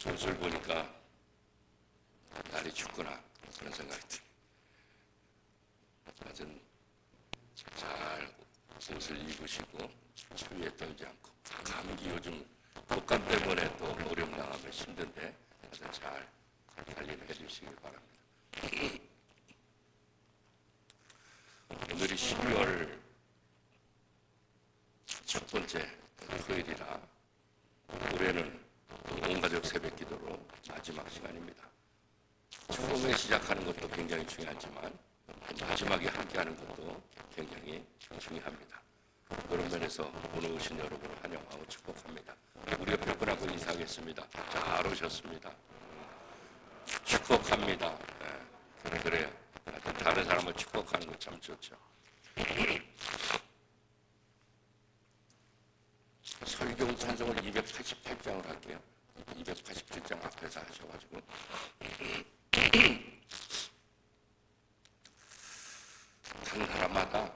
옷을 보니까 날이 춥구나 그런 생각이 듭니다. 하여튼 잘 옷을 입으시고 추위에 떨지 않고, 감기 요즘 독감 때문에 또 노령당하면 힘든데 하여튼 잘 관리를 해주시길 바랍니다. 오늘이 12월 첫 번째 토요일이라 올해는 온가족 새벽기도로 마지막 시간입니다. 처음에 시작하는 것도 굉장히 중요하지만 마지막에 함께하는 것도 굉장히 중요합니다. 그런 면에서 오늘 오신 여러분을 환영하고 축복합니다. 우리 옆에 분하고 인사하겠습니다. 잘 오셨습니다. 축복합니다. 네, 그래요. 다른 사람을 축복하는 거 참 좋죠. 설교 찬송을 288장을 할게요. 287장 앞에서 하셔가지고 각 나라마다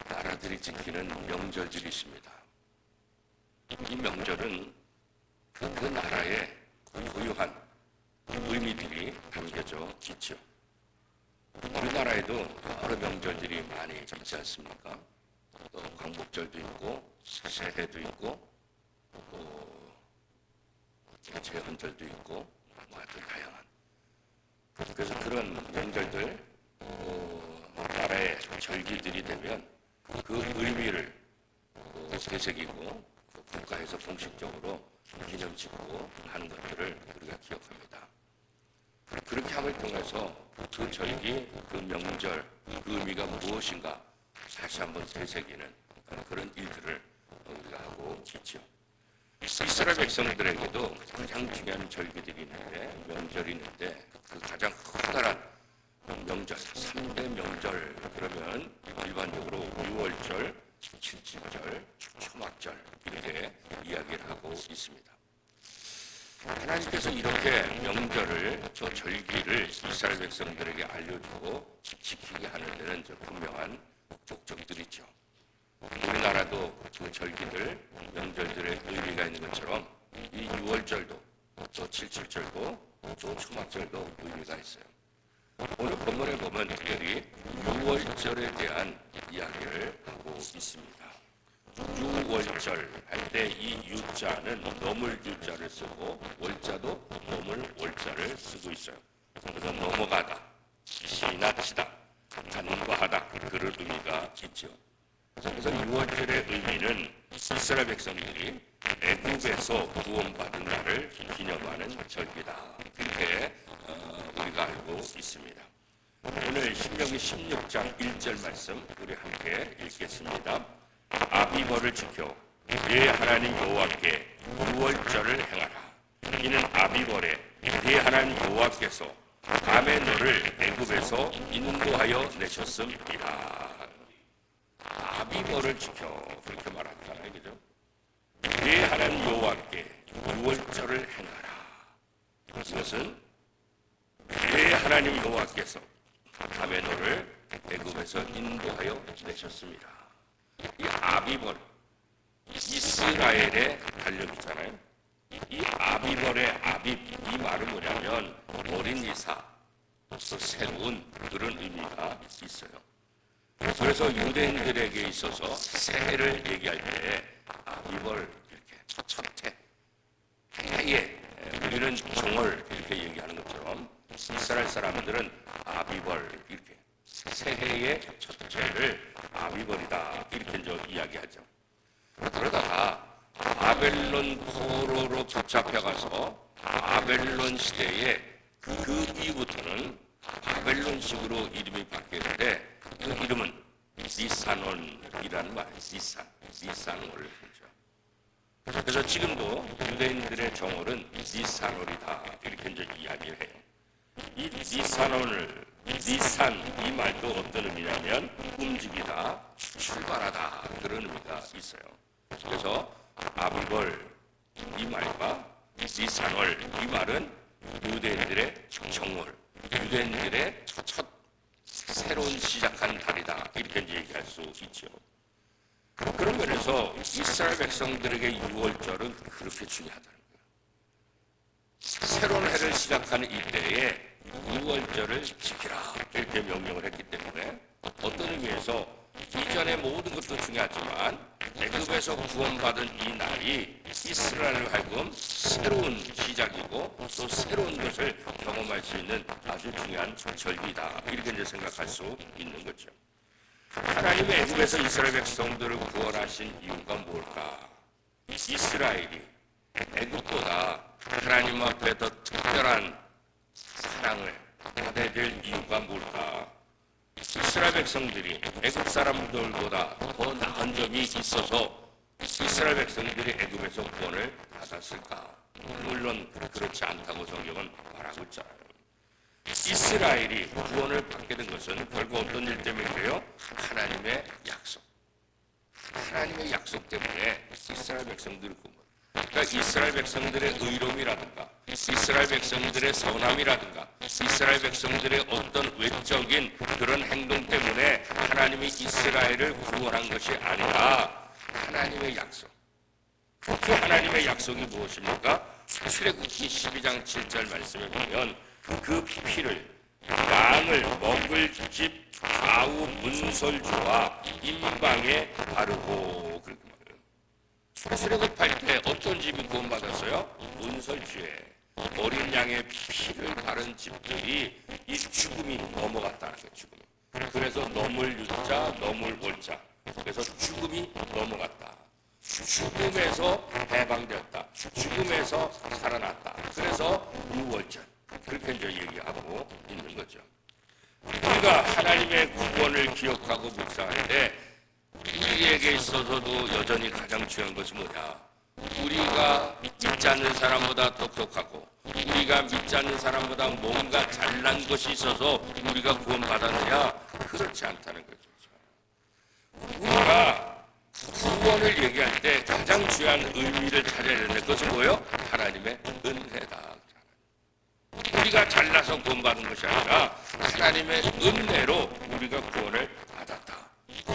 나라들이 지키는 명절들이 있습니다. 이 명절은 그 나라의 고유한 의미들이 담겨져 있죠. 우리나라에도 여러 명절들이 많이 있지 않습니까? 또 광복절도 있고 새해도 있고 또 제헌절도 있고 하여튼 다양한, 그래서 그런 명절들 나라의 절기들이 되면 그 의미를 되새기고 국가에서 공식적으로 기념짓고 하는 것들을 우리가 기억합니다. 그렇게 함을 통해서 그 절기, 그 명절, 그 의미가 무엇인가 다시 한번 되새기는 그런 일들을 우리가 하고 있죠. 이스라엘 백성들에게도 가장 중요한 절기들이 있는데, 명절이 있는데, 그 가장 커다란 명절, 3대 명절, 그러면 일반적으로 6월절, 7.7절, 초막절 이렇게 이야기를 하고 있습니다. 하나님께서 이렇게 명절을, 저 절기를 이스라엘 백성들에게 알려주고 지키게 하는 데는 분명한 목적들이 있죠. 우리나라도 그 절기들, 명절들의 의미가 있는 것처럼 이 6월절도, 또 7.7절도, 또 초막절도 의미가 있어요. 오늘 본문에 보면 특별히 6월절에 대한 이야기를 하고 있습니다. 6월절 할 때 이 유자는 넘을 유자를 쓰고 월자도 넘을 월자를 쓰고 있어요. 그래서 넘어가다, 지나치다, 간과하다 그런 의미가 있죠. 그래서 6월절의 의미는 이스라엘 백성들이 애굽에서 구원받은 날을 기념하는 절기다, 이렇게 우리가 알고 있습니다. 오늘 신명기 16장 1절 말씀 우리 함께 읽겠습니다. 아비벌을 지켜 네 하나님 여호와께 6월절을 행하라. 이는 아비벌에 네 하나님 여호와께서 밤에 너를 애굽에서 인도하여 내셨음이라. 아비벌을 지켜, 그렇게 말하잖아요, 그죠? 네 하나님 여호와께 6월절을 행하라. 이것은 네 하나님 여호와께서 밤에 너를 애굽에서 인도하여 내셨습니다. 이 아비벌, 이스라엘의 달력이잖아요. 이 아비벌의 아빕, 이 말은 뭐냐면 어린 이사, 새로운 그런 의미가 있어요. 그래서 유대인들에게 있어서 새해를 얘기할 때 아비벌, 이렇게 첫해, 해에 우리는 정월 이렇게 얘기하는 것처럼 이스라엘 사람들은 아비벌, 이렇게 새해의 첫째를 아비벌이다, 이렇게 이야기하죠. 그러다가 바벨론 포로로 붙잡혀가서 바벨론 시대에 그 이후부터는 바벨론식으로 이름이 바뀌었는데, 그 이름은 니산월이라는 말이에요. 니산월. 그래서 지금도 유대인들의 정월은 니산월이다, 이렇게 이야기를 해요. 이 니산월, 니산, 이 말도 어떤 의미냐면 움직이다, 출발하다, 그런 의미가 있어요. 그래서 아비벌, 이 말과 니산월, 이 말은 유대인들의 정월, 유대인들의 첫 새로운 시작한 달이다, 이렇게 얘기할 수 있죠. 그런 면에서 이스라엘 백성들에게 6월절은 그렇게 중요하다는 거예요. 시작하는 이때에 유월절을 지키라 이렇게 명령을 했기 때문에 어떤 의미에서 이전의 모든 것도 중요하지만 애굽에서 구원받은 이 날이 이스라엘을 하여금 새로운 시작이고 또 새로운 것을 경험할 수 있는 아주 중요한 절기다 이렇게 이제 생각할 수 있는 거죠. 하나님의 애굽에서 이스라엘 백성들을 구원하신 이유가 뭘까? 이스라엘이 애굽보다 하나님 앞에 더 특별한 사랑을 받아야 될 이유가 뭘까? 이스라엘 백성들이 애굽 사람들보다 더 나은 점이 있어서 이스라엘 백성들이 애굽에서 구원을 받았을까? 물론 그렇지 않다고 성경은 말하고 있잖아요. 이스라엘이 구원을 받게 된 것은 결국 어떤 일 때문에 그래요? 하나님의 약속. 하나님의 약속 때문에 이스라엘 백성들을 구원. 그러니까 이스라엘 백성들의 의로움이라든가 이스라엘 백성들의 선함이라든가 이스라엘 백성들의 어떤 외적인 그런 행동 때문에 하나님이 이스라엘을 구원한 것이 아니라 하나님의 약속. 그 하나님의 약속이 무엇입니까? 출애굽기 12장 7절 말씀에 보면 그 피를 양을 먹을 집 좌우 문설주와 임방에 바르고 그렇게 말해요. 출애굽할 때 어떤 집이 구원받았어요? 문설주에 어린 양의 피를 바른 집들이 이 죽음이 넘어갔다는 거예요. 죽음이. 그래서 넘을 유자 넘을 월자 그래서 죽음이 넘어갔다. 죽음에서 해방되었다. 죽음에서 살아났다. 그래서 유월절 그렇게 이제 얘기하고 있는 거죠. 우리가 하나님의 구원을 기억하고 묵상할 때 우리에게 있어서도 여전히 가장 중요한 것이 뭐냐? 우리가 믿지 않는 사람보다 똑똑하고 우리가 믿지 않는 사람보다 뭔가 잘난 것이 있어서 우리가 구원받았느냐? 그렇지 않다는 거죠. 우리가 구원을 얘기할 때 가장 중요한 의미를 찾아야 되는데 그것은 뭐예요? 하나님의 은혜다. 우리가 잘나서 구원받은 것이 아니라 하나님의 은혜로 우리가 구원을 받았다.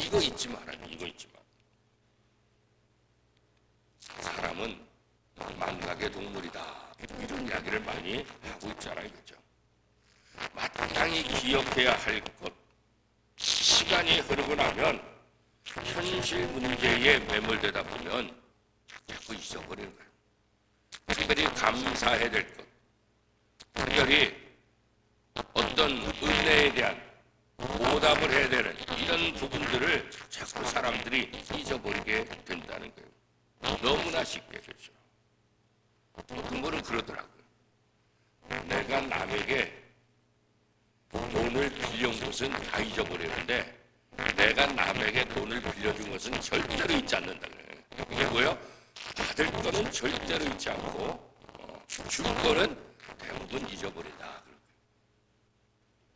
이거 잊지 마라. 이거 잊지 마. 사람은 망각의 동물이다. 이런 이야기를 많이 하고 있잖아요. 그죠? 마땅히 기억해야 할 것. 시간이 흐르고 나면 현실 문제에 매몰되다 보면 자꾸 잊어버리는 거예요. 특별히 감사해야 될 것. 특별히 어떤 은혜에 대한 보답을 해야 되는 이런 부분들을 자꾸 사람들이 잊어버리게 된다는 거예요. 너무나 쉽게 그렇죠. 어떤 분은 그러더라고요. 내가 남에게 돈을 빌려온 것은 다 잊어버리는데 내가 남에게 돈을 빌려준 것은 절대로 잊지 않는다. 이게 뭐예요? 받을 거는 절대로 잊지 않고 줄 거는 대부분 잊어버린다.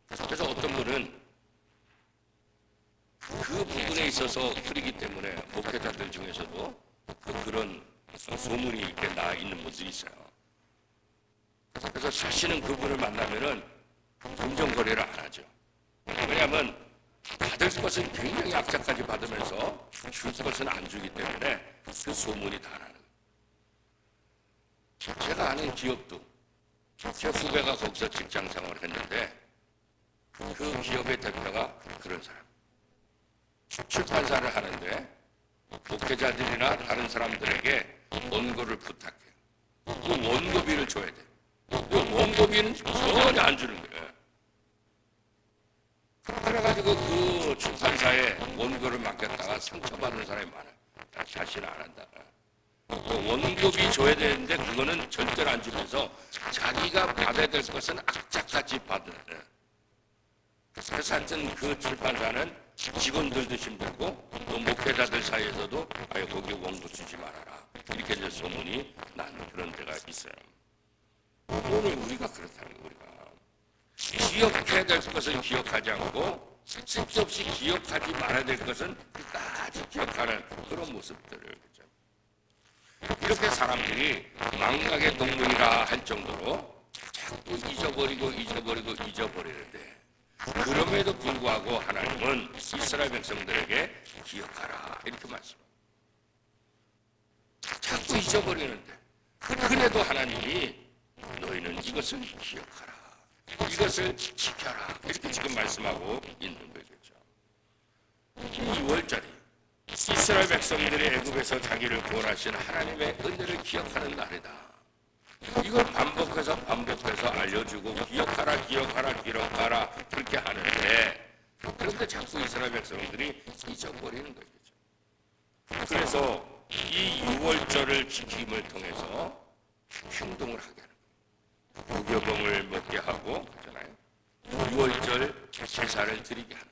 그래서 어떤 분은 그 부분에 있어서 흐리기 때문에 목회자들 중에서도 그런 소문이 이렇게 나 있는 분들이 있어요. 그래서 자신은 그분을 만나면은 금전거래를 안 하죠. 왜냐하면 받을 것은 굉장히 악착까지 받으면서 줄 것은 안 주기 때문에 그 소문이 다 나는 거예요. 제가 아는 기업도 제 후배가 거기서 직장 생활을 했는데 그 기업의 대표가 그런 사람. 출판사를 하는데 목회자들이나 다른 사람들에게 원고를 부탁해. 그 원고비를 줘야 돼. 그 원고비는 전혀 안 주는 거예요. 그래가지고 그 출판사에 원고를 맡겼다가 상처받는 사람이 많아요. 자신 안 한다. 그 원고비 줘야 되는데 그거는 절대로 안 주면서 자기가 받아야 될 것은 악착같이 받는. 그래서 하여튼 그 출판사는 직원들도 힘들고 또 목회자들 사이에서도 아예 거기 원고 주지 말아라. 이렇게 이제 소문이 나는 그런 데가 있어요. 오늘 우리가 그렇다는 거예요. 우리가 기억해야 될 것은 기억하지 않고 쓸데없이 기억하지 말아야 될 것은 끝까지 기억하는 그런 모습들을 그렇죠. 이렇게 사람들이 망각의 동물이라 할 정도로 자꾸 잊어버리는데 그럼에도 불구하고 하나님은 이스라엘 백성들에게 기억하라 이렇게 말씀합니다. 자꾸 잊어버리는데 그래도 하나님이 너희는 이것을 기억하라. 이것을 지켜라. 이렇게 지금 말씀하고 있는 거겠죠. 이 2월절이 이스라엘 백성들이 애굽에서 자기를 구원하신 하나님의 은혜를 기억하는 날이다. 이걸 반복해서 알려주고 기억하라 그렇게 하는데, 그런데 자꾸 이스라엘 백성들이 잊어버리는 거죠. 그래서 이 6월절을 지킴을 통해서 행동을 하게 하는 거예요. 무교병을 먹게 하고, 그렇잖아요. 6월절 제사를 드리게 하는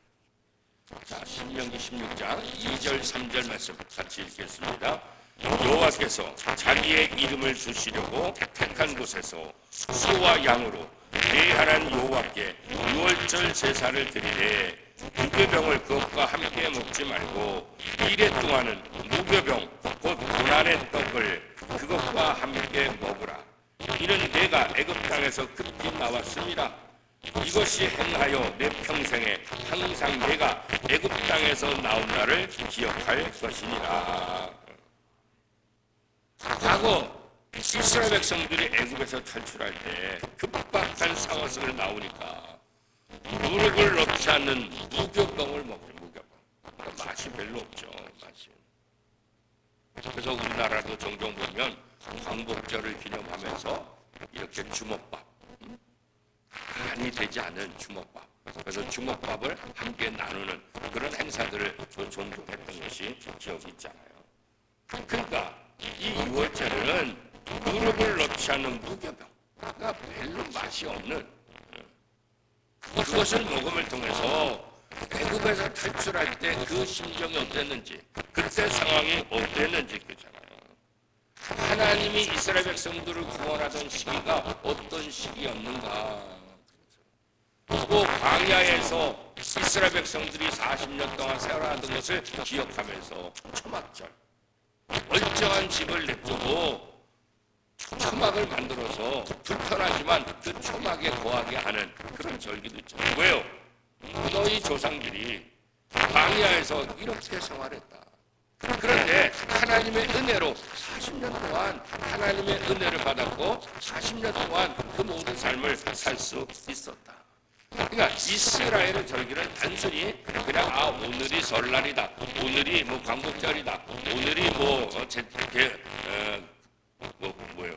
거예요. 자, 신명기 16장 2절 3절 말씀 같이 읽겠습니다. 여호와께서 자기의 이름을 두시려고 택한 곳에서 소와 양으로 내 하나님 여호와께 6월절 제사를 드리되 무교병을 그것과 함께 먹지 말고 이래 동안은 무교병 곧 고난의 떡을 그것과 함께 먹으라. 이는 내가 애굽 땅에서 급히 나왔습니다. 이것이 행하여 내 평생에 항상 내가 애굽 땅에서 나온 날을 기억할 것이니라. 과거 이스라엘 백성들이 애굽에서 탈출할 때 급박한 상황 속에 나오니까 누룩을 넣지 않는 무교병을 먹죠. 무교병. 그러니까 맛이 별로 없죠. 맛이. 그래서 우리나라도 종종 보면 광복절을 기념하면서 이렇게 주먹밥, 간이 되지 않은 주먹밥, 그래서 주먹밥을 함께 나누는 그런 행사들을 종종 했던 것이 기억이 있잖아요. 그러니까 이 6월절에는 누룩을 넣지 않는 무교병, 그러니까 별로 맛이 없는 그것을 먹음을 통해서 애굽에서 탈출할 때 그 심정이 어땠는지, 그때 상황이 어땠는지 그잖아요. 하나님이 이스라엘 백성들을 구원하던 시기가 어떤 시기였는가. 또 광야에서 이스라엘 백성들이 40년 동안 생활하던 것을 기억하면서 초막절, 멀쩡한 집을 냅두고 초막을 만들어서 불편하지만 그 초막에 거하게 하는 그런 절기도 있잖아요. 왜요? 너희 조상들이 광야에서 이렇게 생활했다. 그런데 하나님의 은혜로 40년 동안 하나님의 은혜를 받았고 40년 동안 그 모든 삶을 살 수 있었다. 그러니까 이스라엘의 절기는 단순히 그냥 오늘이 설날이다, 오늘이 뭐 광복절이다, 오늘이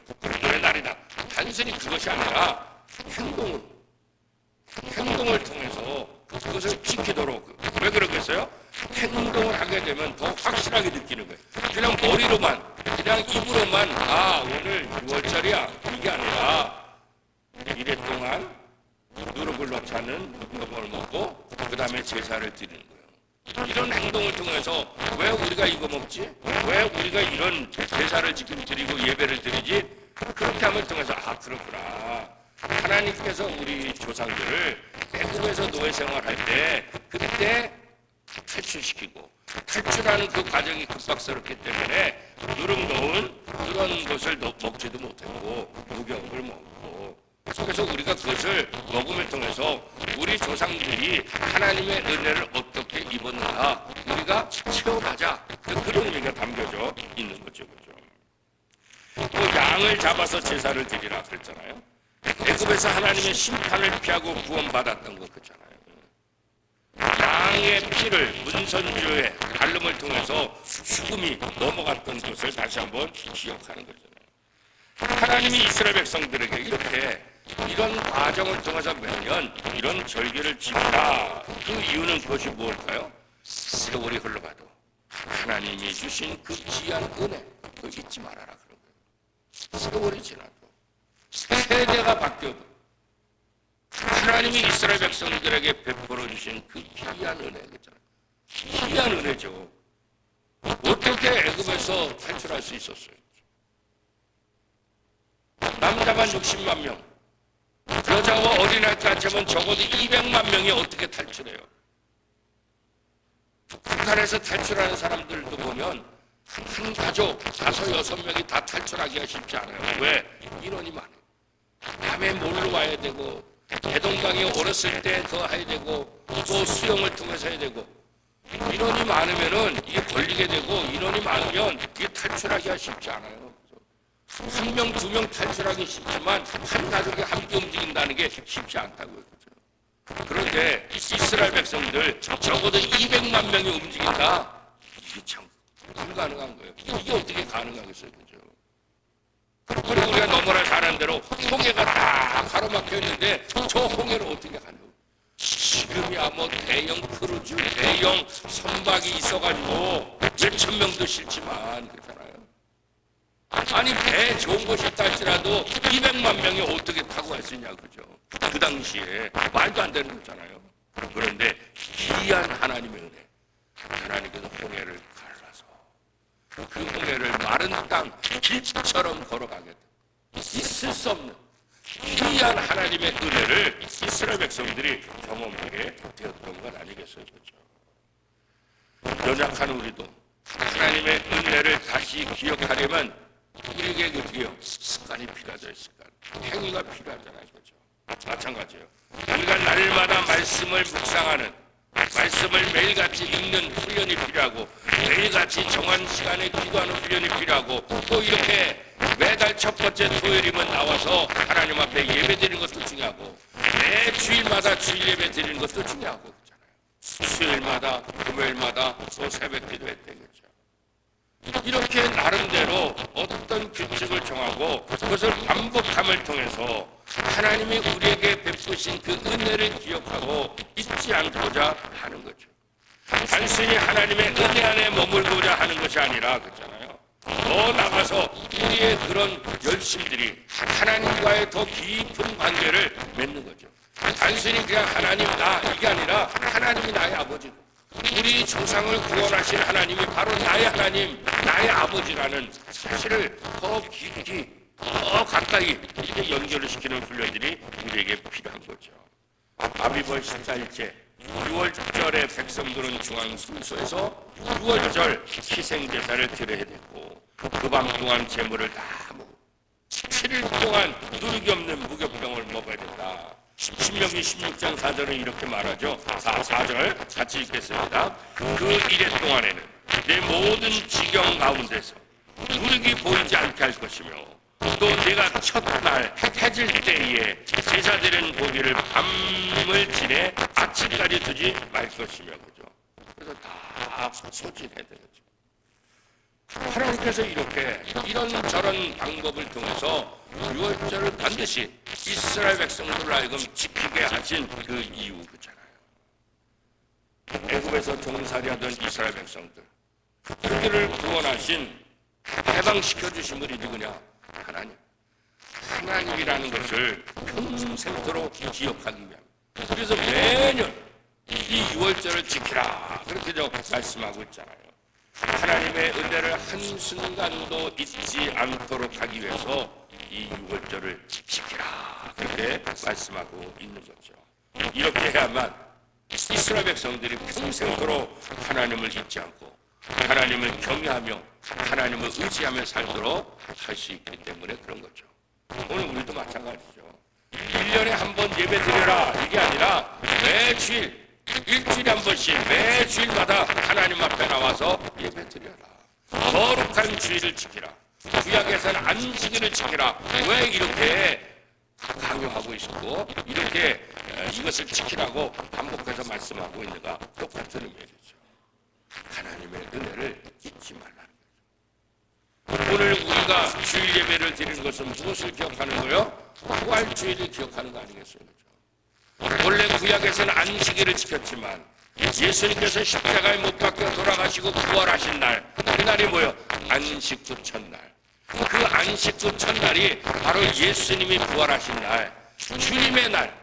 국군의 날이다, 단순히 그것이 아니라 행동을 통해서 그것을 지키도록. 왜 그러겠어요? 행동을 하게 되면 더 확실하게 느끼는 거예요. 그냥 머리로만, 그냥 입으로만 오늘 6월절이야 이게 아니라 이래 동안 누룩을 넣지 않는 무교병을 먹고 그 다음에 제사를 드리는 거예요. 이런 행동을 통해서 왜 우리가 이거 먹지? 왜 우리가 이런 제사를 지금 드리고 예배를 드리지? 그렇게 함을 통해서 그렇구나. 하나님께서 우리 조상들을 애굽에서 노예 생활할 때 그때 탈출시키고 탈출하는 그 과정이 급박스럽기 때문에 누룩 넣은 그런 것을 먹지도 못했고 무교병을 먹고, 그래서 우리가 그것을 먹음을 통해서 우리 조상들이 하나님의 은혜를 어떻게 입었는가 우리가 체험하자, 그런 의미가 담겨져 있는 거죠. 또 양을 잡아서 제사를 드리라 그랬잖아요. 애굽에서 하나님의 심판을 피하고 구원받았던 것 그렇잖아요. 양의 피를 문선주의 갈름을 통해서 죽음이 넘어갔던 것을 다시 한번 기억하는 거잖아요. 하나님이 이스라엘 백성들에게 이런 과정을 통해서 매년 이런 절기를 지키라. 그 이유는 그것이 무엇일까요? 세월이 흘러가도 하나님이 주신 그 귀한 은혜, 그걸 잊지 말아라 그런 거예요. 세월이 지나도 세대가 바뀌어도 하나님이 이스라엘 백성들에게 베풀어 주신 그 귀한 은혜, 그렇잖아요. 귀한 은혜죠. 어떻게 애굽에서 탈출할 수 있었어요? 남자만 60만 명, 여자와 어린아이까지 하면 적어도 200만 명이 어떻게 탈출해요? 북한에서 탈출하는 사람들도 보면 한 가족 5, 6명이 다 탈출하기가 쉽지 않아요. 왜? 인원이 많아요. 밤에 몰러 와야 되고, 대동강에 어렸을 때 더 해야 되고, 또 수영을 통해서 해야 되고, 인원이 많으면은 이게 걸리게 되고, 인원이 많으면 이게 탈출하기가 쉽지 않아요. 한 명, 두 명 탈출하기 쉽지만 한 가족이 함께 움직인다는 게 쉽지 않다고요. 그렇죠? 그런데 이스라엘 백성들 적어도 200만 명이 움직인다. 이게 참 불가능한 거예요. 이게 어떻게 가능하겠어요? 그죠? 그리고 우리가 너무나 잘 아는 대로 홍해가 다 가로막혀 있는데 저 홍해를 어떻게 가냐고. 지금이야 뭐 대형 크루즈, 대형 선박이 있어가지고 몇천 명도 실지만 그렇잖아요. 아니 배 좋은 곳이 있다 할지라도 200만 명이 어떻게 타고 갈 수 있냐 그죠? 그 당시에 말도 안 되는 거잖아요. 그런데 귀한 하나님의 은혜, 하나님께서 홍해를 갈라서 그 홍해를 마른 땅 길처럼 걸어가게 있을 수 없는 귀한 하나님의 은혜를 이스라엘 백성들이 경험하게 되었던 것 아니겠어요? 그렇죠? 연약한 우리도 하나님의 은혜를 다시 기억하려면 우리에게 그게요 습관이 필요하죠. 습관, 행위가 필요하잖아요. 그렇죠? 마찬가지예요. 우리가 날마다 말씀을 묵상하는, 말씀을 매일같이 읽는 훈련이 필요하고, 매일같이 정한 시간에 기도하는 훈련이 필요하고, 또 이렇게 매달 첫 번째 토요일이면 나와서 하나님 앞에 예배 드리는 것도 중요하고, 매 주일마다 주일 예배 드리는 것도 중요하고 그렇잖아요. 수요일마다, 금요일마다 또 새벽 기도회 때 그렇죠. 이렇게 나름대로 어떤 규칙을 정하고 그것을 반복함을 통해서 하나님이 우리에게 베푸신 그 은혜를 기억하고 잊지 않고자 하는 거죠. 단순히 하나님의 은혜 안에 머물고자 하는 것이 아니라 그렇잖아요. 더 나가서 우리의 그런 열심들이 하나님과의 더 깊은 관계를 맺는 거죠. 단순히 그냥 하나님 나 이게 아니라 하나님이 나의 아버지고 우리 조상을 구원하신 하나님이 바로 나의 하나님, 나의 아버지라는 사실을 더 깊이, 더 가까이 이렇게 연결을 시키는 훈련들이 우리에게 필요한 거죠. 아비벌 14일째 6월절에 백성들은 중앙 순서에서 6월절 희생제사를 드려야 됐고 그 밤 동안 제물을 다 먹고 7일 동안 누룩이 없는 무교병을 먹어야 된다. 신명기 16장 4절은 이렇게 말하죠. 4절 같이 읽겠습니다. 그 일해 동안에는 내 모든 지경 가운데서 누룩이 보이지 않게 할 것이며 또 내가 첫날 해질 때에 제사드린 고기를 밤을 지내 아침까지 두지 말 것이며 그죠. 그래서 다 소진해야 되겠죠. 하나님께서 이렇게 이런저런 방법을 통해서 6월절을 반드시 이스라엘 백성들을 하여금 지키게 하신 그 이유 그잖아요. 애굽에서 종살이하던 이스라엘 백성들 그들을 구원하신 해방시켜 주신 분이 누구냐? 하나님. 하나님이라는 것을 평생토록 기억하기 위함. 그래서 매년 이 6월절을 지키라 그렇게 말씀하고 있잖아요. 하나님의 은혜를 한순간도 잊지 않도록 하기 위해서 이 6월절을 지키라 그렇게 말씀하고 있는 거죠. 이렇게 해야만 이스라엘 백성들이 평생토록 하나님을 잊지 않고 하나님을 경외하며 하나님을 의지하며 살도록 할 수 있기 때문에 그런 거죠. 오늘 우리도 마찬가지죠. 1년에 한 번 예배 드려라 이게 아니라 매주일 일주일에 한 번씩 매 주일마다 하나님 앞에 나와서 예배 드려라. 거룩한 주일을 지키라. 구약에서는 안식일을 지키라. 왜 이렇게 강요하고 있고 이렇게 이것을 지키라고 반복해서 말씀하고 있는가? 똑같은 의미겠죠. 하나님의 은혜를 잊지 말라는 거죠. 오늘 우리가 주일 예배를 드리는 것은 무엇을 기억하는 거예요? 부활주일을 기억하는 거 아니겠어요? 원래 구약에서는 안식일을 지켰지만 예수님께서 십자가에 못 박혀 돌아가시고 부활하신 날 그날이 뭐예요? 안식 후 첫날. 그 안식 후 첫날이 바로 예수님이 부활하신 날 주님의 날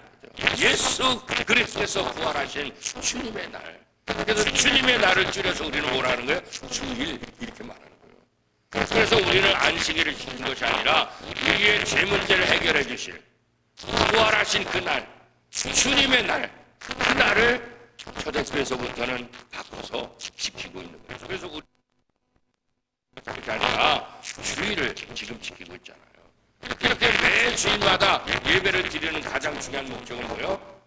예수 그리스도께서 부활하신 주님의 날. 그래서 주님의 날을 줄여서 우리는 뭐라 하는 거예요? 주일 이렇게 말하는 거예요. 그래서 우리는 안식일을 지킨 것이 아니라 우리의 죄 문제를 해결해 주실 부활하신 그날 주님의 날, 그 날을 초대교회에서부터는 바꿔서 지키고 있는 거죠. 그래서 우리 그게 아니라 주일을 지금 지키고 있잖아요. 이렇게 매 주일마다 예배를 드리는 가장 중요한 목적은 뭐예요?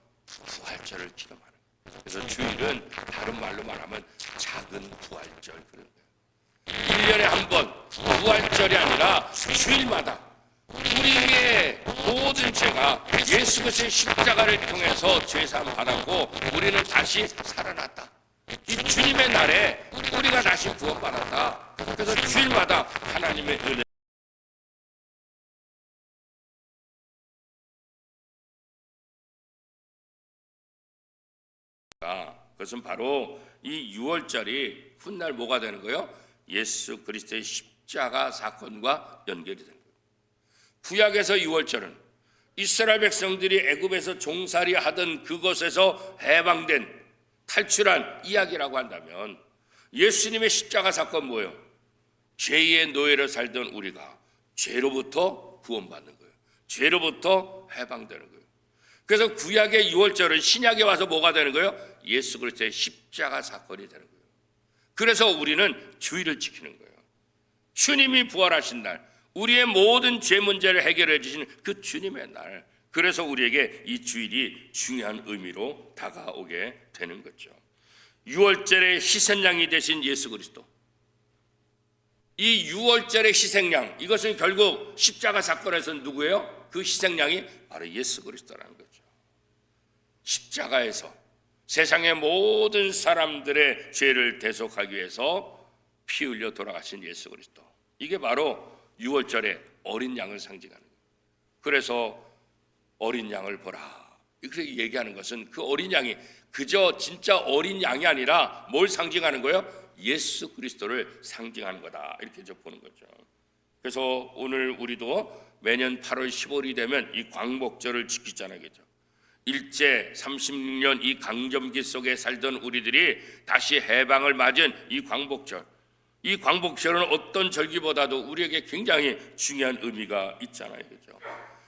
부활절을 기념하는 거예요. 그래서 주일은 다른 말로 말하면 작은 부활절 그런 거예요. 1년에 한 번 부활절이 아니라 주일마다 우리의 모든 죄가 예수 그리스도의 십자가를 통해서 죄사함 받았고 우리는 다시 살아났다. 이 주님의 날에 우리가 다시 구원받았다. 그래서 주일마다 하나님의 은혜 그것은 바로 이 6월절이 훗날 뭐가 되는 거예요? 예수 그리스도의 십자가 사건과 연결이 되는 거예요. 구약에서 6월절은 이스라엘 백성들이 애굽에서 종살이 하던 그곳에서 해방된 탈출한 이야기라고 한다면 예수님의 십자가 사건 뭐예요? 죄의 노예로 살던 우리가 죄로부터 구원받는 거예요. 죄로부터 해방되는 거예요. 그래서 구약의 6월절은 신약에 와서 뭐가 되는 거예요? 예수 그리스도의 십자가 사건이 되는 거예요. 그래서 우리는 주일을 지키는 거예요. 주님이 부활하신 날, 우리의 모든 죄 문제를 해결해 주신 그 주님의 날, 그래서 우리에게 이 주일이 중요한 의미로 다가오게 되는 거죠. 6월절의 희생양이 되신 예수 그리스도, 이 6월절의 희생양, 이것은 결국 십자가 사건에서는 누구예요? 그 희생양이 바로 예수 그리스도라는 거죠. 십자가에서 세상의 모든 사람들의 죄를 대속하기 위해서 피 흘려 돌아가신 예수 그리스도, 이게 바로 6월절에 어린 양을 상징하는 거예요. 그래서 어린 양을 보라, 이렇게 얘기하는 것은 그 어린 양이 그저 진짜 어린 양이 아니라 뭘 상징하는 거예요? 예수 그리스도를 상징하는 거다, 이렇게 이제 보는 거죠. 그래서 오늘 우리도 매년 8월 15일이 되면 이 광복절을 지키잖아요, 그죠? 일제 36년 이 강점기 속에 살던 우리들이 다시 해방을 맞은 이 광복절, 이 광복절은 어떤 절기보다도 우리에게 굉장히 중요한 의미가 있잖아요, 그죠?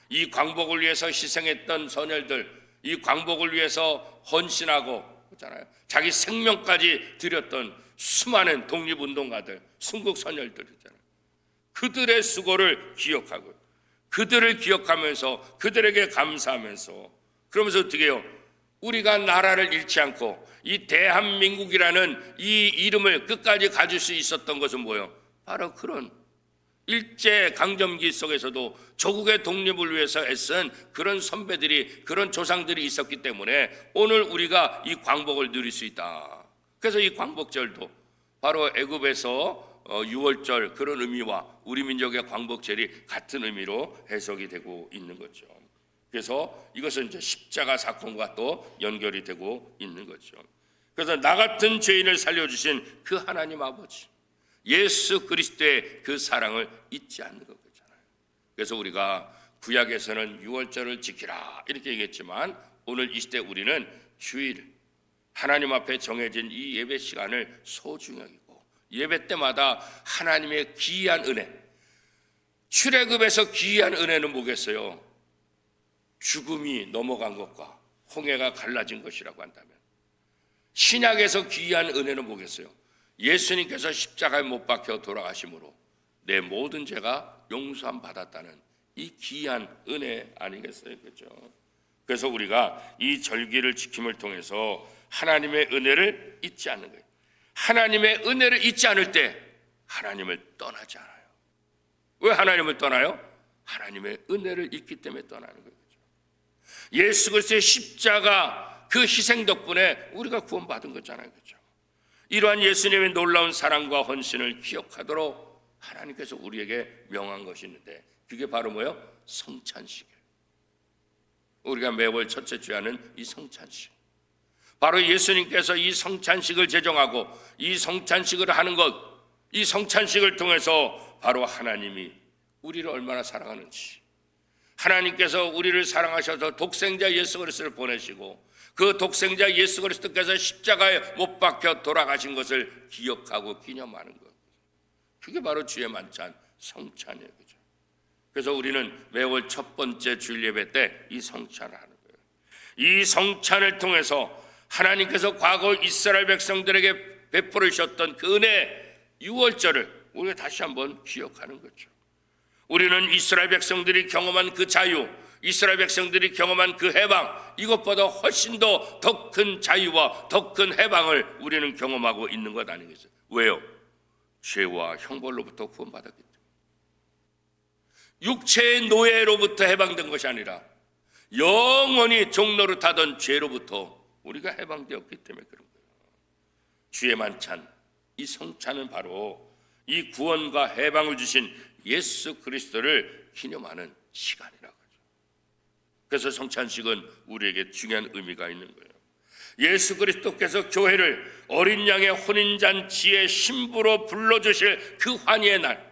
이 광복을 위해서 희생했던 선열들, 이 광복을 위해서 헌신하고 그렇잖아요. 자기 생명까지 드렸던 수많은 독립운동가들, 순국 선열들 있잖아요. 그들의 수고를 기억하고, 그들을 기억하면서 그들에게 감사하면서, 그러면서 어떻게 해요? 우리가 나라를 잃지 않고 이 대한민국이라는 이 이름을 끝까지 가질 수 있었던 것은 뭐예요? 바로 그런 일제 강점기 속에서도 조국의 독립을 위해서 애쓴 그런 선배들이, 그런 조상들이 있었기 때문에 오늘 우리가 이 광복을 누릴 수 있다. 그래서 이 광복절도 바로 애굽에서 6월절 그런 의미와 우리 민족의 광복절이 같은 의미로 해석이 되고 있는 거죠. 그래서 이것은 이제 십자가 사건과 또 연결이 되고 있는 거죠. 그래서 나 같은 죄인을 살려주신 그 하나님 아버지, 예수 그리스도의 그 사랑을 잊지 않는 거잖아요. 그래서 우리가 구약에서는 6월절을 지키라 이렇게 얘기했지만 오늘 이 시대 우리는 주일 하나님 앞에 정해진 이 예배 시간을 소중히 여기고 예배 때마다 하나님의 기이한 은혜, 출애굽에서 기이한 은혜는 뭐겠어요? 죽음이 넘어간 것과 홍해가 갈라진 것이라고 한다면, 신약에서 기이한 은혜는 뭐겠어요? 예수님께서 십자가에 못 박혀 돌아가심으로 내 모든 죄가 용서함 받았다는 이 기이한 은혜 아니겠어요? 그렇죠? 그래서 우리가 이 절기를 지킴을 통해서 하나님의 은혜를 잊지 않는 거예요. 하나님의 은혜를 잊지 않을 때 하나님을 떠나지 않아요. 왜 하나님을 떠나요? 하나님의 은혜를 잊기 때문에 떠나는 거예요. 예수 그리스도의 십자가 그 희생 덕분에 우리가 구원받은 거잖아요, 그렇죠? 이러한 예수님의 놀라운 사랑과 헌신을 기억하도록 하나님께서 우리에게 명한 것이 있는데 그게 바로 뭐예요? 성찬식이에요. 우리가 매월 첫째 주에 하는 이 성찬식, 바로 예수님께서 이 성찬식을 제정하고 이 성찬식을 하는 것, 이 성찬식을 통해서 바로 하나님이 우리를 얼마나 사랑하는지, 하나님께서 우리를 사랑하셔서 독생자 예수 그리스도를 보내시고 그 독생자 예수 그리스도께서 십자가에 못 박혀 돌아가신 것을 기억하고 기념하는 것, 그게 바로 주의 만찬 성찬이에요, 그죠? 그래서 우리는 매월 첫 번째 주일 예배 때 이 성찬을 하는 거예요. 이 성찬을 통해서 하나님께서 과거 이스라엘 백성들에게 베풀어 주셨던 그 은혜 6월절을 우리가 다시 한번 기억하는 거죠. 우리는 이스라엘 백성들이 경험한 그 자유, 이스라엘 백성들이 경험한 그 해방, 이것보다 훨씬 더 큰 자유와 더 큰 해방을 우리는 경험하고 있는 것 아니겠어요? 왜요? 죄와 형벌로부터 구원받았겠죠. 육체의 노예로부터 해방된 것이 아니라 영원히 종노릇하던 죄로부터 우리가 해방되었기 때문에 그런 거예요. 주의 만찬, 이 성찬은 바로 이 구원과 해방을 주신 예수 그리스도를 기념하는 시간이라고 하죠. 그래서 성찬식은 우리에게 중요한 의미가 있는 거예요. 예수 그리스도께서 교회를 어린 양의 혼인잔치의 신부로 불러주실 그 환희의 날,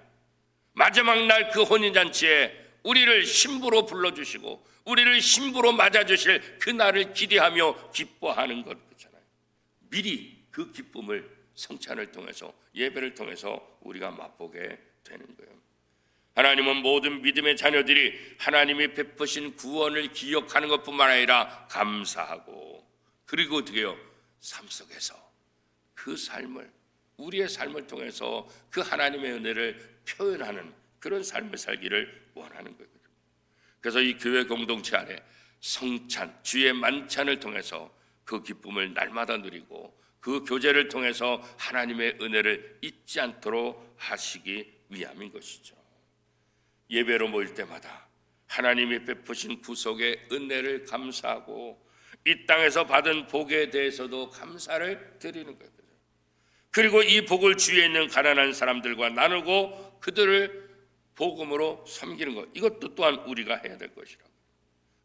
마지막 날 그 혼인잔치에 우리를 신부로 불러주시고 우리를 신부로 맞아주실 그 날을 기대하며 기뻐하는 것 그렇잖아요. 미리 그 기쁨을 성찬을 통해서, 예배를 통해서 우리가 맛보게 되는 거예요. 하나님은 모든 믿음의 자녀들이 하나님이 베푸신 구원을 기억하는 것뿐만 아니라 감사하고, 그리고 어떻게 해요? 삶 속에서 그 삶을, 우리의 삶을 통해서 그 하나님의 은혜를 표현하는 그런 삶을 살기를 원하는 거거든요. 그래서 이 교회 공동체 안에 성찬, 주의 만찬을 통해서 그 기쁨을 날마다 누리고 그 교제를 통해서 하나님의 은혜를 잊지 않도록 하시기 위함인 것이죠. 예배로 모일 때마다 하나님이 베푸신 구속의 은혜를 감사하고 이 땅에서 받은 복에 대해서도 감사를 드리는 거예요. 그리고 이 복을 주위에 있는 가난한 사람들과 나누고 그들을 복음으로 섬기는 것, 이것도 또한 우리가 해야 될 것이라고.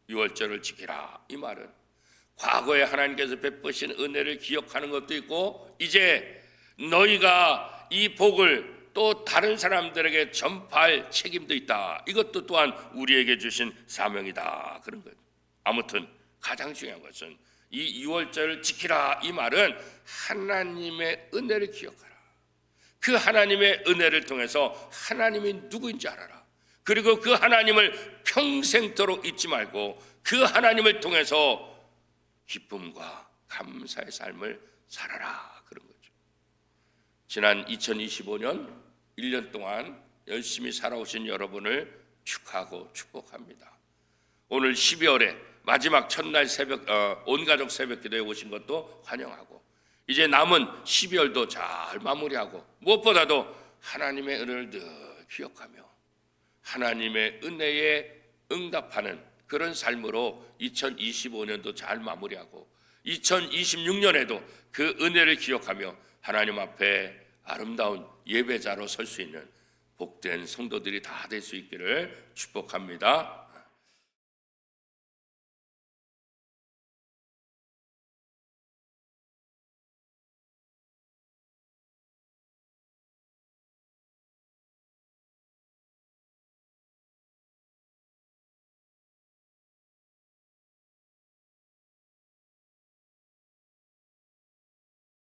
유월절을 지키라, 이 말은 과거에 하나님께서 베푸신 은혜를 기억하는 것도 있고 이제 너희가 이 복을 또 다른 사람들에게 전파할 책임도 있다. 이것도 또한 우리에게 주신 사명이다, 그런 거예요. 아무튼 가장 중요한 것은 이 유월절을 지키라, 이 말은 하나님의 은혜를 기억하라. 그 하나님의 은혜를 통해서 하나님이 누구인지 알아라. 그리고 그 하나님을 평생토록 잊지 말고 그 하나님을 통해서 기쁨과 감사의 삶을 살아라, 그런 거죠. 지난 2025년 1년 동안 열심히 살아오신 여러분을 축하하고 축복합니다. 오늘 12월에 마지막 첫날 새벽 온가족 새벽기도에 오신 것도 환영하고 이제 남은 12월도 잘 마무리하고 무엇보다도 하나님의 은혜를 늘 기억하며 하나님의 은혜에 응답하는 그런 삶으로 2025년도 잘 마무리하고 2026년에도 그 은혜를 기억하며 하나님 앞에 아름다운 예배자로 설 수 있는 복된 성도들이 다 될 수 있기를 축복합니다.